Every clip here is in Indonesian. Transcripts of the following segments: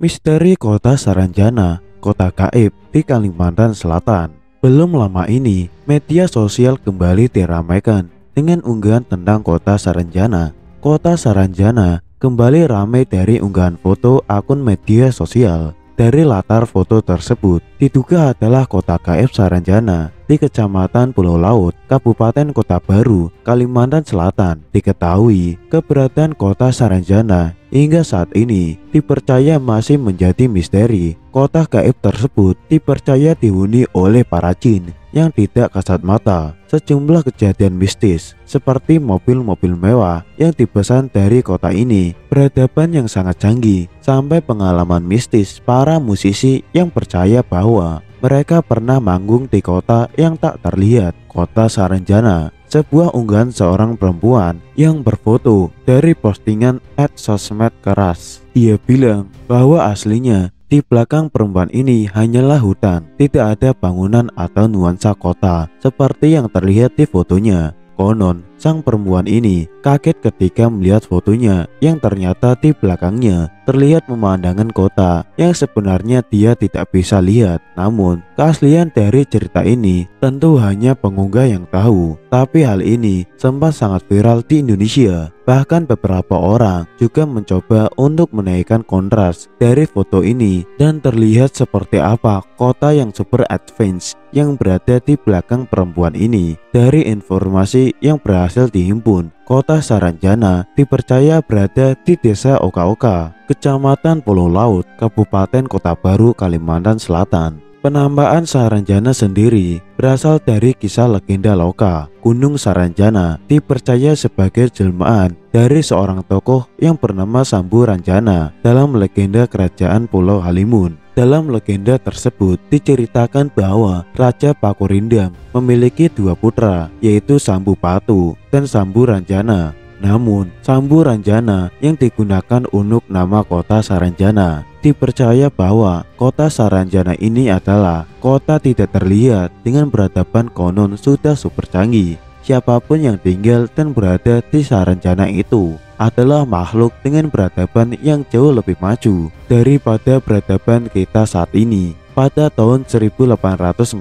Misteri Kota Saranjana, kota gaib di Kalimantan Selatan. Belum lama ini, media sosial kembali diramaikan dengan unggahan tentang Kota Saranjana. Kota Saranjana kembali ramai dari unggahan foto akun media sosial. Dari latar foto tersebut, diduga adalah kota gaib Saranjana di Kecamatan Pulau Laut, Kabupaten Kota Baru, Kalimantan Selatan. Diketahui, keberadaan Kota Saranjana hingga saat ini dipercaya masih menjadi misteri. Kota gaib tersebut dipercaya dihuni oleh para jin yang tidak kasat mata. Sejumlah kejadian mistis seperti mobil-mobil mewah yang dipesan dari kota ini, peradaban yang sangat canggih, sampai pengalaman mistis para musisi yang percaya bahwa mereka pernah manggung di kota yang tak terlihat, Kota Saranjana. Sebuah unggahan seorang perempuan yang berfoto dari postingan @sosmed keras. Dia bilang bahwa aslinya di belakang perempuan ini hanyalah hutan, tidak ada bangunan atau nuansa kota seperti yang terlihat di fotonya. Konon, sang perempuan ini kaget ketika melihat fotonya yang ternyata di belakangnya terlihat pemandangan kota yang sebenarnya dia tidak bisa lihat. Namun, keaslian dari cerita ini tentu hanya pengunggah yang tahu. Tapi hal ini sempat sangat viral di Indonesia. Bahkan beberapa orang juga mencoba untuk menaikkan kontras dari foto ini dan terlihat seperti apa kota yang super advance yang berada di belakang perempuan ini. Dari informasi yang berhasil dihimpun, Kota Saranjana dipercaya berada di Desa Oka-Oka, Kecamatan Pulau Laut, Kabupaten Kota Baru, Kalimantan Selatan. Penamaan Saranjana sendiri berasal dari kisah legenda loka. Gunung Saranjana dipercaya sebagai jelmaan dari seorang tokoh yang bernama Sambu Ranjana dalam legenda kerajaan Pulau Halimun. Dalam legenda tersebut diceritakan bahwa Raja Pakurindam memiliki dua putra, yaitu Sambu Patu dan Sambu Ranjana. Namun, Sambu Ranjana yang digunakan untuk nama Kota Saranjana. Dipercaya bahwa Kota Saranjana ini adalah kota tidak terlihat dengan peradaban konon sudah super canggih. Siapapun yang tinggal dan berada di Saranjana itu adalah makhluk dengan peradaban yang jauh lebih maju daripada peradaban kita saat ini. Pada tahun 1845,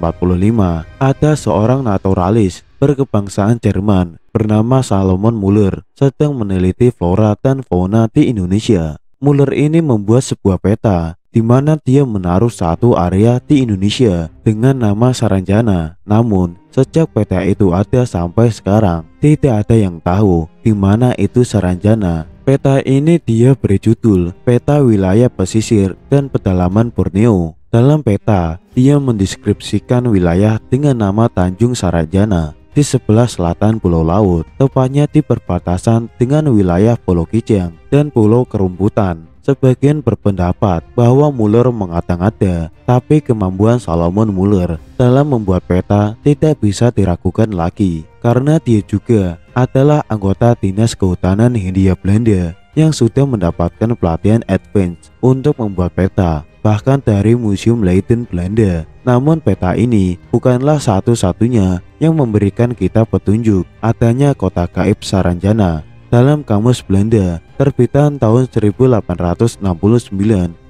ada seorang naturalis berkebangsaan Jerman bernama Salomon Muller sedang meneliti flora dan fauna di Indonesia. Muller ini membuat sebuah peta di mana dia menaruh satu area di Indonesia dengan nama Saranjana. Namun, sejak peta itu ada sampai sekarang, tidak ada yang tahu di mana itu Saranjana. Peta ini dia beri judul Peta Wilayah Pesisir dan Pedalaman Borneo. Dalam peta, dia mendeskripsikan wilayah dengan nama Tanjung Saranjana di sebelah selatan Pulau Laut, tepatnya di perbatasan dengan wilayah Pulau Kijang dan Pulau Kerumputan. Sebagian berpendapat bahwa Muller mengada-ngada, tapi kemampuan Salomon Muller dalam membuat peta tidak bisa diragukan lagi, karena dia juga adalah anggota Dinas Kehutanan Hindia Belanda yang sudah mendapatkan pelatihan advance untuk membuat peta, bahkan dari Museum Leiden Belanda. Namun peta ini bukanlah satu-satunya yang memberikan kita petunjuk adanya kota gaib Saranjana. Dalam Kamus Belanda terbitan tahun 1869,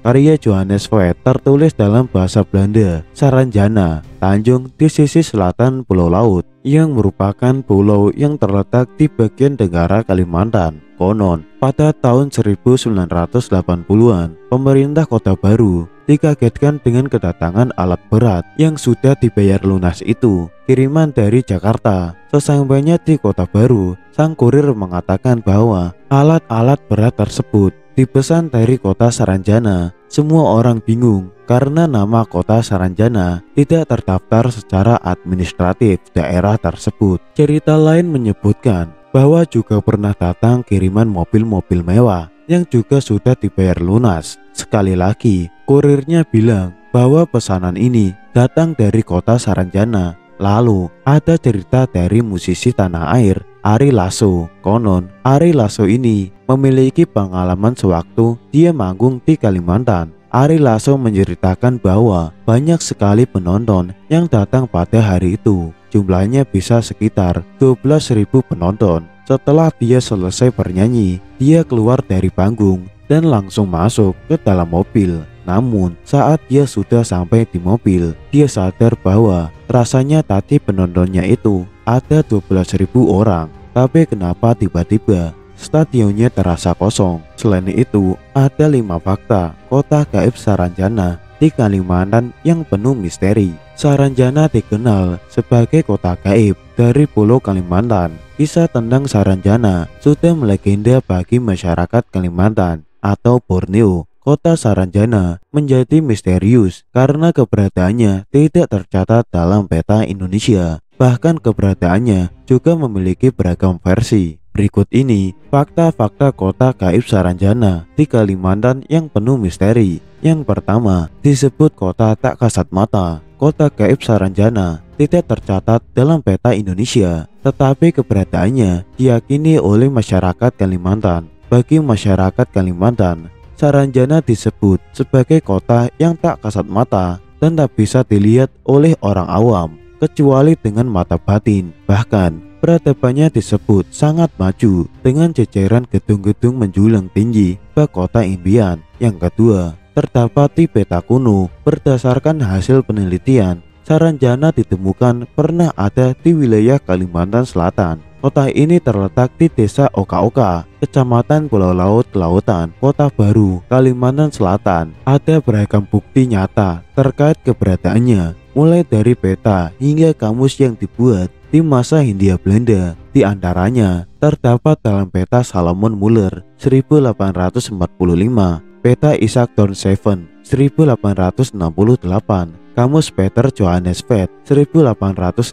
karya Johannes Voet tertulis dalam bahasa Belanda, Saranjana, Tanjung di sisi selatan Pulau Laut, yang merupakan pulau yang terletak di bagian tenggara Kalimantan. Konon, pada tahun 1980-an, pemerintah Kota Baru dikagetkan dengan kedatangan alat berat yang sudah dibayar lunas itu, kiriman dari Jakarta. Sesampainya di Kota Baru, sang kurir mengatakan bahwa alat-alat berat tersebut dipesan dari Kota Saranjana. Semua orang bingung karena nama Kota Saranjana tidak terdaftar secara administratif daerah tersebut. Cerita lain menyebutkan bahwa juga pernah datang kiriman mobil-mobil mewah yang juga sudah dibayar lunas. Sekali lagi, kurirnya bilang bahwa pesanan ini datang dari Kota Saranjana. Lalu ada cerita dari musisi tanah air Ari Lasso. Konon Ari Lasso ini memiliki pengalaman sewaktu dia manggung di Kalimantan. Ari Lasso menceritakan bahwa banyak sekali penonton yang datang pada hari itu. Jumlahnya bisa sekitar 12.000 penonton. Setelah dia selesai bernyanyi, dia keluar dari panggung dan langsung masuk ke dalam mobil. Namun saat dia sudah sampai di mobil, dia sadar bahwa rasanya tadi penontonnya itu ada 12.000 orang. Tapi kenapa tiba-tiba stadionnya terasa kosong? Selain itu, ada 5 fakta kota gaib Saranjana di Kalimantan yang penuh misteri. Saranjana dikenal sebagai kota gaib dari Pulau Kalimantan. Kisah tentang Saranjana sudah melegenda bagi masyarakat Kalimantan atau Borneo. Kota Saranjana menjadi misterius karena keberadaannya tidak tercatat dalam peta Indonesia. Bahkan keberadaannya juga memiliki beragam versi. Berikut ini fakta-fakta kota gaib Saranjana di Kalimantan yang penuh misteri. Yang pertama, disebut kota tak kasat mata. Kota gaib Saranjana tidak tercatat dalam peta Indonesia, tetapi keberadaannya diyakini oleh masyarakat Kalimantan. Bagi masyarakat Kalimantan, Saranjana disebut sebagai kota yang tak kasat mata dan tak bisa dilihat oleh orang awam kecuali dengan mata batin. Bahkan peradabannya disebut sangat maju dengan jajaran gedung-gedung menjulang tinggi bak kota impian. Yang kedua, terdapat di peta kuno. Berdasarkan hasil penelitian, Saranjana ditemukan pernah ada di wilayah Kalimantan Selatan. Kota ini terletak di desa Oka-Oka, kecamatan Pulau Laut Kelautan, Kota Baru, Kalimantan Selatan. Ada beragam bukti nyata terkait keberadaannya, mulai dari peta hingga kamus yang dibuat di masa Hindia Belanda. Di antaranya terdapat dalam peta Salomon Muller 1845, peta Isaac Dornseven 1868, kamus Peter Johannes Vedt 1869,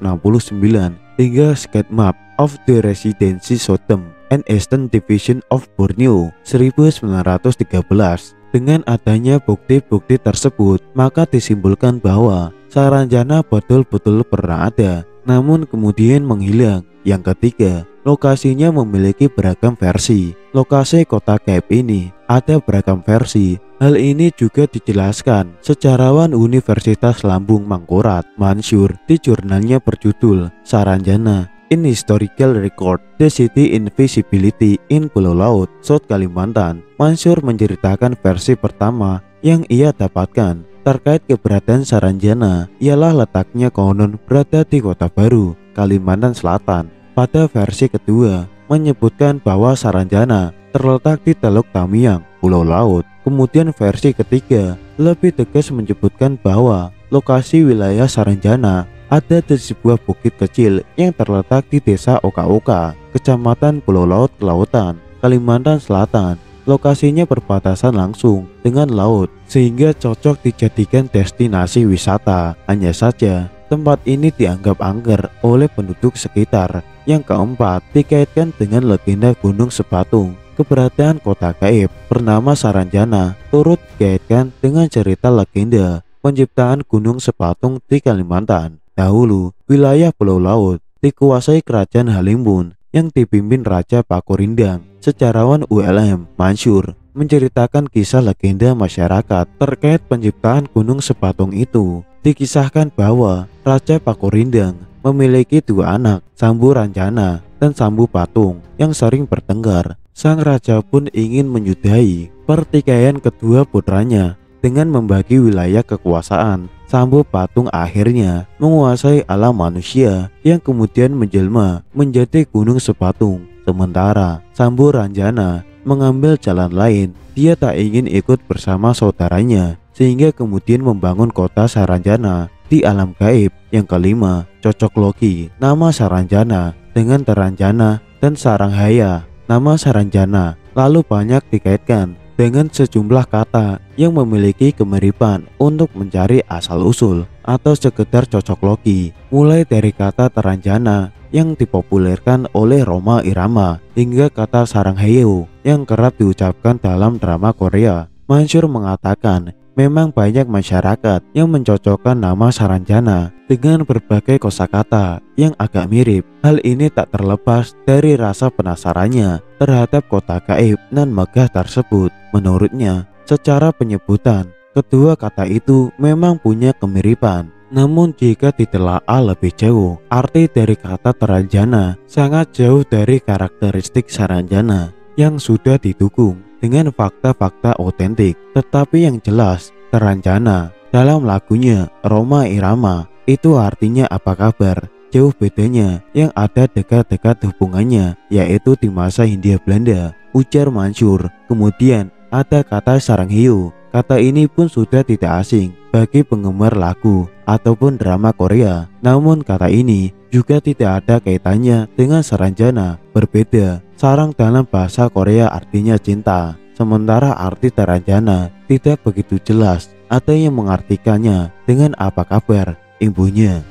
hingga sketch map of the Residency Southern and Eastern Division of Borneo 1913. Dengan adanya bukti-bukti tersebut, maka disimpulkan bahwa Saranjana betul-betul pernah ada, namun kemudian menghilang. Yang ketiga, lokasinya memiliki beragam versi. Lokasi kota gaib ini ada beragam versi. Hal ini juga dijelaskan sejarawan Universitas Lambung Mangkurat Mansur di jurnalnya berjudul Saranjana in Historical Record, The City Invisibility in Pulau Laut, South Kalimantan. Mansur menceritakan versi pertama yang ia dapatkan terkait keberadaan Saranjana ialah letaknya konon berada di Kota Baru, Kalimantan Selatan. Pada versi kedua menyebutkan bahwa Saranjana terletak di Teluk Tamiang, Pulau Laut. Kemudian versi ketiga lebih tegas menyebutkan bahwa lokasi wilayah Saranjana ada di sebuah bukit kecil yang terletak di desa Oka-Oka, kecamatan Pulau Laut Kelautan, Kalimantan Selatan. Lokasinya berbatasan langsung dengan laut sehingga cocok dijadikan destinasi wisata. Hanya saja tempat ini dianggap angker oleh penduduk sekitar. Yang keempat, dikaitkan dengan legenda Gunung Sebatung. Keberadaan kota gaib bernama Saranjana turut dikaitkan dengan cerita legenda penciptaan Gunung Sebatung di Kalimantan. Dahulu, wilayah Pulau Laut dikuasai Kerajaan Halimun yang dipimpin Raja Pakurindang. Sejarawan ULM Mansur menceritakan kisah legenda masyarakat terkait penciptaan Gunung Sebatung itu. Dikisahkan bahwa Raja Pakurindang memiliki 2 anak, Sambu Ranjana dan Sambu Patung, yang sering bertengkar. Sang raja pun ingin menyudahi pertikaian kedua putranya dengan membagi wilayah kekuasaan. Sambu Patung akhirnya menguasai alam manusia yang kemudian menjelma menjadi Gunung Sebatung. Sementara Sambu Ranjana mengambil jalan lain. Dia tak ingin ikut bersama saudaranya sehingga kemudian membangun kota Saranjana di alam gaib. Yang kelima, cocok logi nama Saranjana dengan Teranjana dan Saranghaya. Nama Saranjana lalu banyak dikaitkan dengan sejumlah kata yang memiliki kemiripan untuk mencari asal-usul atau sekedar cocok logi, mulai dari kata Teranjana yang dipopulerkan oleh Rhoma Irama hingga kata Saranghayo yang kerap diucapkan dalam drama Korea. Mansur mengatakan memang banyak masyarakat yang mencocokkan nama Saranjana dengan berbagai kosakata yang agak mirip. Hal ini tak terlepas dari rasa penasarannya terhadap kota gaib nan megah tersebut. Menurutnya, secara penyebutan, kedua kata itu memang punya kemiripan. Namun jika ditelaah lebih jauh, arti dari kata Teranjana sangat jauh dari karakteristik Saranjana yang sudah didukung. dengan fakta-fakta otentik. Tetapi yang jelas, Saranjana dalam lagunya Roma Irama itu artinya apa kabar. Jauh bedanya, yang ada dekat-dekat hubungannya, yaitu di masa Hindia Belanda, ujar Mansur. Kemudian ada kata Saranghaeyo. Kata ini pun sudah tidak asing bagi penggemar lagu ataupun drama Korea. Namun kata ini juga tidak ada kaitannya dengan Saranjana. Berbeda, sarang dalam bahasa Korea artinya cinta, sementara arti Saranjana tidak begitu jelas. Ada yang mengartikannya dengan apa kabar, ibunya.